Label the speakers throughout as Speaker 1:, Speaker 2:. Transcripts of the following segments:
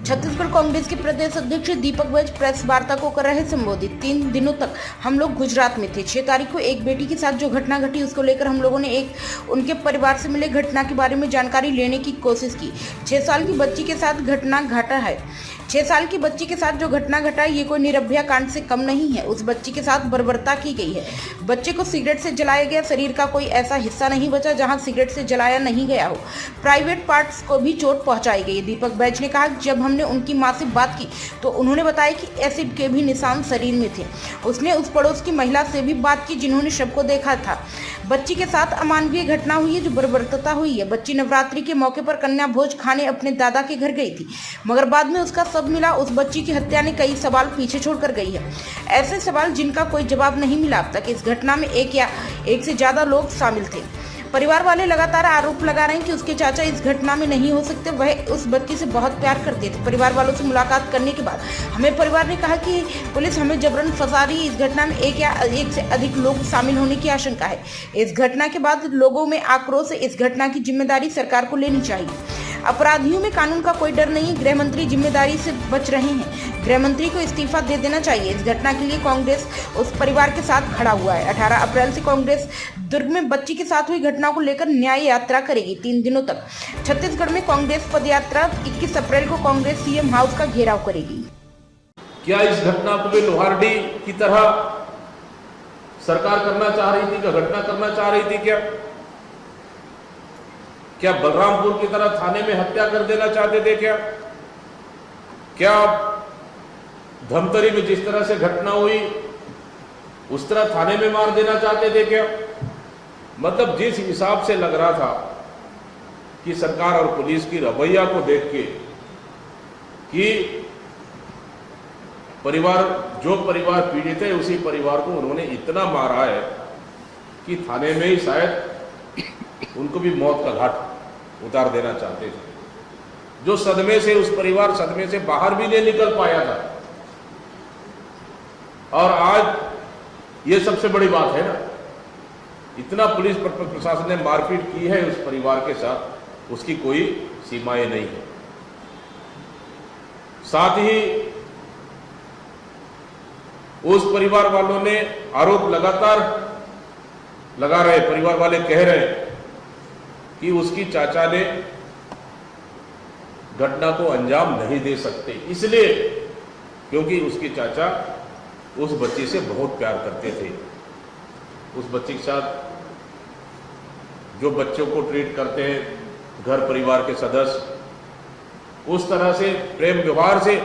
Speaker 1: छत्तीसगढ़ कांग्रेस के प्रदेश अध्यक्ष दीपक बैज प्रेस वार्ता को कर रहे संबोधित। 3 दिनों तक हम लोग गुजरात में थे। 6 तारीख को एक बेटी के साथ जो घटना घटी उसको लेकर हम लोगों ने उनके परिवार से मिले घटना के बारे में जानकारी लेने की कोशिश की। 6 साल की बच्ची के साथ घटना घटा है। 6 साल की बच्ची के साथ जो घटना घटा है ये कोई निर्भया कांड से कम नहीं है। उस बच्ची के साथ बर्बरता की गई है। बच्चे को सिगरेट से जलाया गया। शरीर का कोई ऐसा हिस्सा नहीं बचा जहां सिगरेट से जलाया नहीं गया हो। प्राइवेट पार्ट्स को भी चोट पहुंचाई गई। दीपक बैज ने कहा जब हमने उनकी मां से बात की तो उन्होंने बताया कि एसिड के भी निशान शरीर में थे। उसने उस पड़ोस की महिला से भी बात की जिन्होंने शव को देखा था। बच्ची के साथ अमानवीय घटना हुई है जो बर्बरता हुई है। बच्ची नवरात्रि के मौके पर कन्या भोज खाने अपने दादा के घर गई थी, मगर बाद में उसका शव मिला। उस बच्ची की हत्या ने कई सवाल पीछे छोड़कर गई है, ऐसे सवाल जिनका कोई जवाब नहीं मिला अब तक। इस घटना में एक या एक से ज्यादा लोग शामिल थे। परिवार वाले लगातार आरोप लगा रहे हैं कि उसके चाचा इस घटना में नहीं हो सकते। वह उस बच्ची से बहुत प्यार करते थे। परिवार वालों से मुलाकात करने के बाद हमें परिवार ने कहा कि पुलिस हमें जबरन फंसा रही है। इस घटना में एक या एक से अधिक लोग शामिल होने की आशंका है। इस घटना के बाद लोगों में आक्रोश है। इस घटना की जिम्मेदारी सरकार को लेनी चाहिए। अपराधियों में कानून का कोई डर नहीं। गृह मंत्री जिम्मेदारी से बच रहे हैं। गृह मंत्री को इस्तीफा दे देना चाहिए। इस घटना के लिए कांग्रेस उस परिवार के साथ खड़ा हुआ है। 18 अप्रैल से कांग्रेस दुर्ग में बच्ची के साथ हुई घटना को लेकर न्याय यात्रा करेगी। 3 दिनों तक छत्तीसगढ़ में कांग्रेस पदयात्रा 21 अप्रैल को कांग्रेस सीएम हाउस का घेराव करेगी।
Speaker 2: क्या इस घटना को भी लोहारडी की तरह सरकार करना चाह रही थी? क्या घटना करना चाह रही थी? क्या बलरामपुर की तरह थाने में हत्या कर देना चाहते थे? क्या धमतरी में जिस तरह से घटना हुई उस तरह थाने में मार देना चाहते थे? क्या मतलब जिस हिसाब से लग रहा था कि सरकार और पुलिस की रवैया को देख के कि जो परिवार पीड़ित है उसी परिवार को उन्होंने इतना मारा है कि थाने में ही शायद उनको भी मौत का घाट उतार देना चाहते थे। जो सदमे से उस परिवार सदमे से बाहर भी नहीं निकल पाया था। और आज ये सबसे बड़ी बात है ना, इतना पुलिस प्रशासन ने मारपीट की है उस परिवार के साथ, उसकी कोई सीमाएं नहीं है। साथ ही उस परिवार वालों ने आरोप लगातार लगा रहे, परिवार वाले कह रहे हैं कि उसकी चाचा ने घटना को अंजाम नहीं दे सकते, इसलिए क्योंकि उसके चाचा उस बच्ची से बहुत प्यार करते थे। उस बच्ची के साथ जो बच्चों को ट्रीट करते हैं घर परिवार के सदस्य, उस तरह से प्रेम व्यवहार से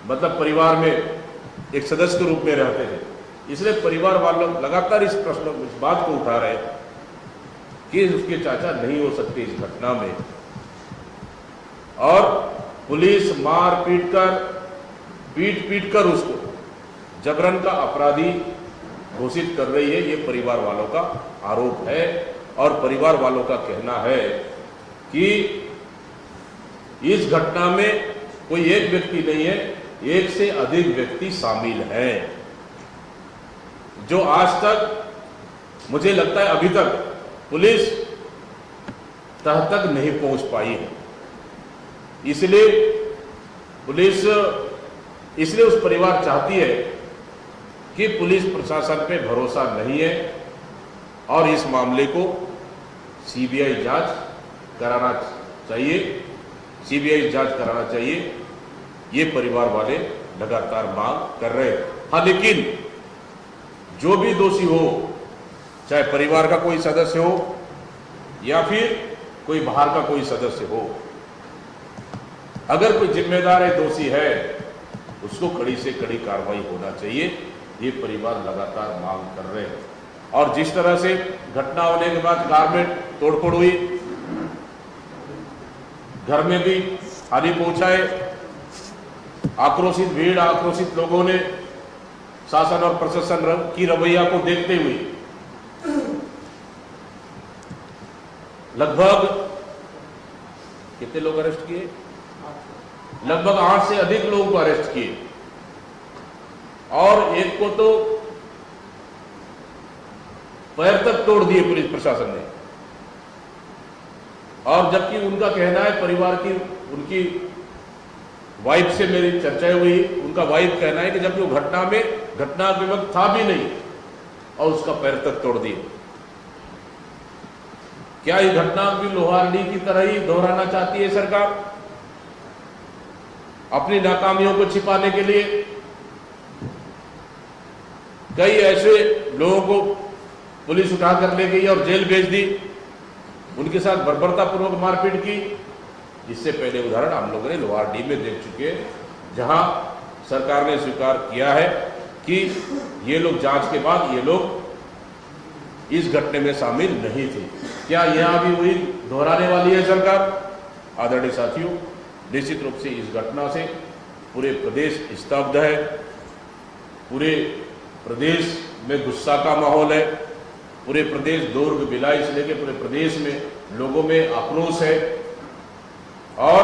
Speaker 2: मतलब परिवार में एक सदस्य के रूप में रहते थे। इसलिए परिवार वालों लगातार इस बात को उठा रहे कि उसके चाचा नहीं हो सकते इस घटना में। और पुलिस मार पीट कर उसको जबरन का अपराधी घोषित कर रही है, ये परिवार वालों का आरोप है। और परिवार वालों का कहना है कि इस घटना में कोई एक व्यक्ति नहीं है, एक से अधिक व्यक्ति शामिल हैं, जो आज तक मुझे लगता है अभी तक पुलिस तह तक नहीं पहुंच पाई है। इसलिए उस परिवार चाहती है कि पुलिस प्रशासन पे भरोसा नहीं है और इस मामले को सीबीआई जांच कराना चाहिए। ये परिवार वाले लगातार मांग कर रहे हैं। हाँ, लेकिन जो भी दोषी हो, चाहे परिवार का कोई सदस्य हो या फिर कोई बाहर का कोई सदस्य हो, अगर कोई जिम्मेदार है, दोषी है, उसको कड़ी से कड़ी कार्रवाई होना चाहिए। ये परिवार लगातार मांग कर रहे हैं। और जिस तरह से घटना होने के बाद कार में तोड़फोड़ हुई, घर में भी हानि पहुंचाए, आक्रोशित भीड़, आक्रोशित लोगों ने शासन और प्रशासन की रवैया को देखते हुए लगभग कितने लोग अरेस्ट किए? लगभग 8 से अधिक लोगों को अरेस्ट किए और एक को तो पैर तक तोड़ दिए पुलिस प्रशासन ने। और जबकि उनका कहना है, परिवार की उनकी वाइफ से मेरी चर्चा हुई, उनका वाइफ कहना है कि जब वो घटना के वक्त था भी नहीं और उसका पैर तक तोड़ दिया। क्या ये घटना भी लोहारडी की तरह ही दोहराना चाहती है सरकार अपनी नाकामियों को छिपाने के लिए? कई ऐसे लोगों को पुलिस उठा कर ले गई और जेल भेज दी, उनके साथ बर्बरतापूर्वक मारपीट की। इससे पहले उदाहरण हम लोगों ने लोहारडी में देख चुके हैं, जहां सरकार ने स्वीकार किया है कि ये लोग जांच के बाद ये लोग इस घटने में शामिल नहीं थे। क्या यहां भी वही दोहराने वाली है सरकार? आदरणीय साथियों, निश्चित रूप से इस घटना से पूरे प्रदेश स्तब्ध है, पूरे प्रदेश में गुस्सा का माहौल है, पूरे प्रदेश दुर्ग भिलाई से लेकर पूरे प्रदेश में लोगों में आक्रोश है और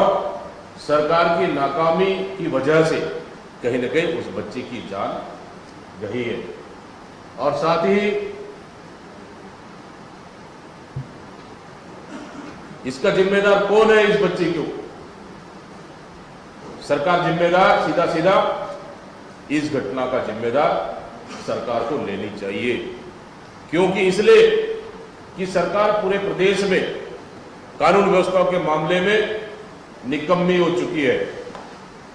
Speaker 2: सरकार की नाकामी की वजह से कहीं न कहीं उस बच्चे की जान गई है। और साथ ही इसका जिम्मेदार कौन है? इस बच्चे को सरकार जिम्मेदार, सीधा सीधा इस घटना का जिम्मेदार सरकार को लेनी चाहिए। क्योंकि इसलिए कि सरकार पूरे प्रदेश में कानून व्यवस्था के मामले में निकम्मी हो चुकी है,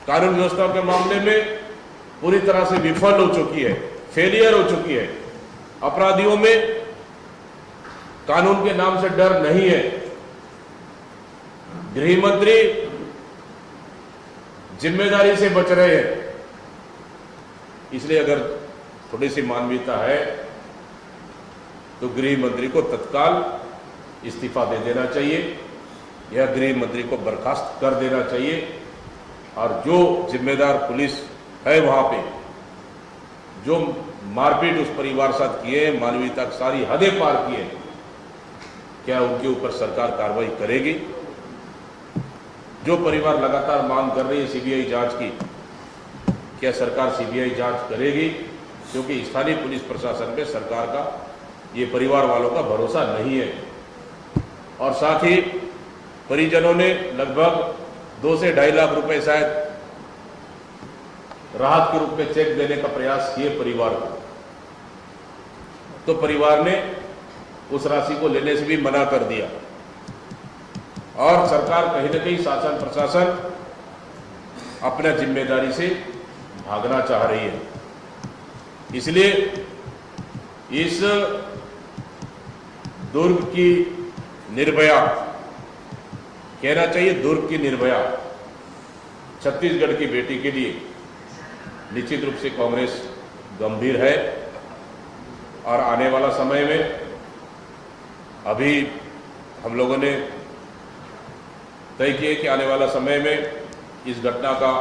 Speaker 2: कानून व्यवस्था के मामले में पूरी तरह से विफल हो चुकी है, फेलियर हो चुकी है। अपराधियों में कानून के नाम से डर नहीं है। गृह मंत्री जिम्मेदारी से बच रहे हैं। इसलिए अगर थोड़ी सी मानवीयता है तो गृह मंत्री को तत्काल इस्तीफा दे देना चाहिए या गृह मंत्री को बर्खास्त कर देना चाहिए। और जो जिम्मेदार पुलिस है वहां पे जो मारपीट उस परिवार साथ किए, मानवीयता की सारी हदें पार किए, क्या उनके ऊपर सरकार कार्रवाई करेगी? जो परिवार लगातार मांग कर रही है सीबीआई जांच की, क्या सरकार सीबीआई जांच करेगी? क्योंकि स्थानीय पुलिस प्रशासन पे सरकार का, ये परिवार वालों का भरोसा नहीं है। और साथ ही परिजनों ने लगभग 2 से 2.5 लाख रुपए शायद राहत के रूप में चेक देने का प्रयास किए परिवार को, तो परिवार ने उस राशि को लेने से भी मना कर दिया। और सरकार कहीं न कहीं शासन प्रशासन अपना जिम्मेदारी से भागना चाह रही है। इसलिए इस दुर्ग की निर्भया, कहना चाहिए दुर्ग की निर्भया छत्तीसगढ़ की बेटी के लिए निश्चित रूप से कांग्रेस गंभीर है। और आने वाला समय में, अभी हम लोगों ने तय किए कि आने वाला समय में इस घटना का